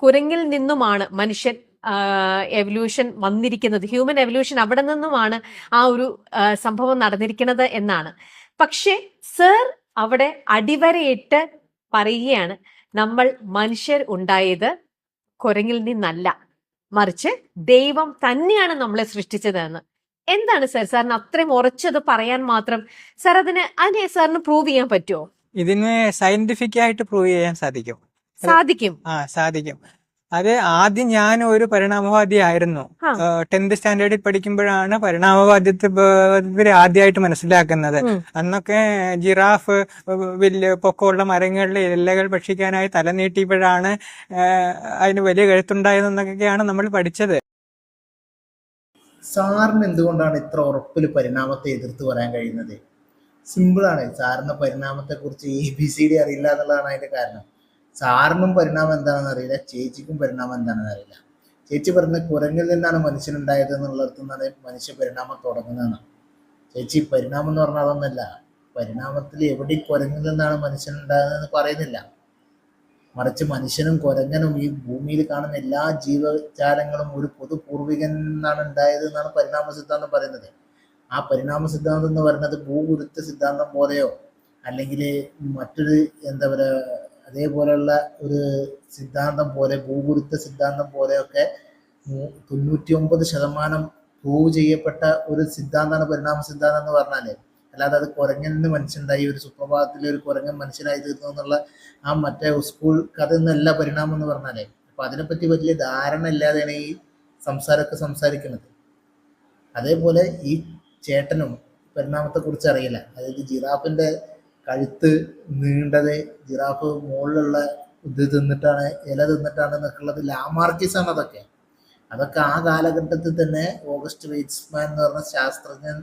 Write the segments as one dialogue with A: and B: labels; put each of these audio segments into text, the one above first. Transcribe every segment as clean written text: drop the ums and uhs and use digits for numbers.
A: കുരങ്ങിൽ നിന്നുമാണ് മനുഷ്യൻ എവല്യൂഷൻ വന്നിരിക്കുന്നത്, ഹ്യൂമൻ എവല്യൂഷൻ അവിടെ നിന്നുമാണ് ആ ഒരു സംഭവം നടന്നിരിക്കുന്നത് എന്നാണ്. പക്ഷെ സർ അവിടെ അടിവരയിട്ട് പറയുകയാണ്, നമ്മൾ മനുഷ്യർ ഉണ്ടായത് കുരങ്ങിൽ നിന്നല്ല, മറിച്ച് ദൈവം തന്നെയാണ് നമ്മളെ സൃഷ്ടിച്ചതെന്ന്. എന്താണ് സർ സാറിന് അത്രയും ഉറച്ചത് പറയാൻ മാത്രം? സർ അതിനെ സാറിന് പ്രൂവ് ചെയ്യാൻ പറ്റുമോ?
B: ഇതിന് സയന്റിഫിക് ആയിട്ട് പ്രൂവ് ചെയ്യാൻ സാധിക്കും. സാധിക്കും. അത് ആദ്യം ഞാൻ ഒരു പരിണാമവാദി ആയിരുന്നു. 10th സ്റ്റാൻഡേർഡിൽ പഠിക്കുമ്പോഴാണ് പരിണാമവാദ്യത്തെ ആദ്യമായിട്ട് മനസ്സിലാക്കുന്നത്. അന്നൊക്കെ ജിറാഫ് വലിയ പൊക്കമുള്ള മരങ്ങളിലെ ഇലകൾ ഭക്ഷിക്കാനായി തല നീട്ടിയപ്പോഴാണ് അതിന് വലിയ കഴുത്തുണ്ടായതെന്നൊക്കെയാണ് നമ്മൾ പഠിച്ചത്.
C: സാറിന് എന്തുകൊണ്ടാണ് ഇത്ര ഉറപ്പിൽ പരിണാമത്തെ എതിർത്ത് പറയാൻ കഴിയുന്നത്? സിമ്പിളാണ്. സാറിന് പരിണാമത്തെക്കുറിച്ച് ABCD അറിയില്ല എന്നുള്ളതാണ് അതിന്റെ കാരണം. സാറിനും പരിണാമം എന്താണെന്ന് അറിയില്ല, ചേച്ചിക്കും പരിണാമം എന്താണെന്ന് അറിയില്ല. ചേച്ചി പറഞ്ഞ കുരങ്ങിൽ നിന്നാണ് മനുഷ്യനുണ്ടായത് എന്നുള്ളിടത്തു നിന്നാണ് മനുഷ്യ പരിണാമം തുടങ്ങുന്നതെന്ന്. ചേച്ചി പരിണാമം എന്ന് പറഞ്ഞാൽ അതൊന്നല്ല. പരിണാമത്തിൽ എവിടെ കുരങ്ങിൽ നിന്നാണ് മനുഷ്യനുണ്ടായതെന്ന് പറയുന്നില്ല, മറിച്ച് മനുഷ്യനും കുരങ്ങനും ഈ ഭൂമിയിൽ കാണുന്ന എല്ലാ ജീവജാലങ്ങളും ഒരു പൊതു പൂർവികൻ നിന്നാണ് ഉണ്ടായത് എന്നാണ് പരിണാമ സിദ്ധാന്തം പറയുന്നത്. ആ പരിണാമ സിദ്ധാന്തം എന്ന് പറയുന്നത് ഭൂഗുരുത്വ സിദ്ധാന്തം പോലെയോ അല്ലെങ്കിൽ മറ്റൊരു എന്താ പറയുക അതേപോലെയുള്ള ഒരു സിദ്ധാന്തം പോലെ, ഭൂഗുരുത്വ സിദ്ധാന്തം പോലെയൊക്കെ 99% പ്രൂവ് ചെയ്യപ്പെട്ട ഒരു സിദ്ധാന്തമാണ് പരിണാമ സിദ്ധാന്തം എന്ന് പറഞ്ഞാൽ. അല്ലാതെ അത് കുരങ്ങിൽ നിന്ന് മനുഷ്യനുണ്ടായി, ഒരു സുപ്രഭാതത്തിൽ ഒരു കുരങ്ങൻ മനുഷ്യനായി തീർന്നു എന്നുള്ള ആ മറ്റേ സ്കൂൾ കഥ എന്നല്ല പരിണാമം എന്ന് പറഞ്ഞാലേ. അപ്പൊ അതിനെപ്പറ്റി വലിയ ധാരണ ഇല്ലാതെയാണ് ഈ സംസാരമൊക്കെ സംസാരിക്കുന്നത്. അതേപോലെ ഈ ചേട്ടനും പരിണാമത്തെ കുറിച്ച് അറിയില്ല. അതായത് ജിറാഫിന്റെ കഴുത്ത് നീണ്ടത് ജിറാഫ് മുകളിലുള്ള ഇത് തിന്നിട്ടാണ്, ഇല തിന്നിട്ടാണ് എന്നൊക്കെയുള്ളത് ലാമാർക്കിസാണ്. അതൊക്കെ ആ കാലഘട്ടത്തിൽ തന്നെ ഓഗസ്റ്റ് വെയ്റ്റ്സ്മാൻ എന്ന് പറഞ്ഞ ശാസ്ത്രജ്ഞൻ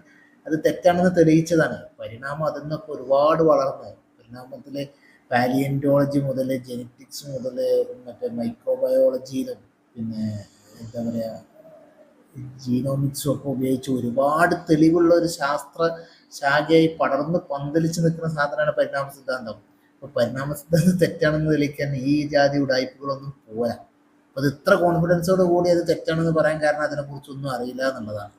C: അത് തെറ്റാണെന്ന് തെളിയിച്ചതാണ്. പരിണാമം അതിൽ നിന്നൊക്കെ ഒരുപാട് വളർന്ന് പരിണാമത്തിൽ പാലിയന്റോളജി മുതൽ ജെനറ്റിക്സ് മുതൽ മറ്റേ മൈക്രോബയോളജിയിലും പിന്നെ എന്താ പറയുക ജീനോമിക്സും ഒക്കെ ഉപയോഗിച്ച് ഒരുപാട് തെളിവുള്ള ഒരു ശാസ്ത്ര ശാഖയായി പടർന്ന് പന്തലിച്ച് നിൽക്കുന്ന സാധനമാണ് പരിണാമ സിദ്ധാന്തം. അപ്പോൾ പരിണാമ സിദ്ധാന്തം തെറ്റാണെന്ന് തെളിയിക്കാൻ ഈ ജാതി ഉടായ്പകളൊന്നും പോരാ. അത് ഇത്ര കോൺഫിഡൻസോട് കൂടി അത് തെറ്റാണെന്ന് പറയാൻ കാരണം അതിനെക്കുറിച്ചൊന്നും അറിയില്ല എന്നുള്ളതാണ്.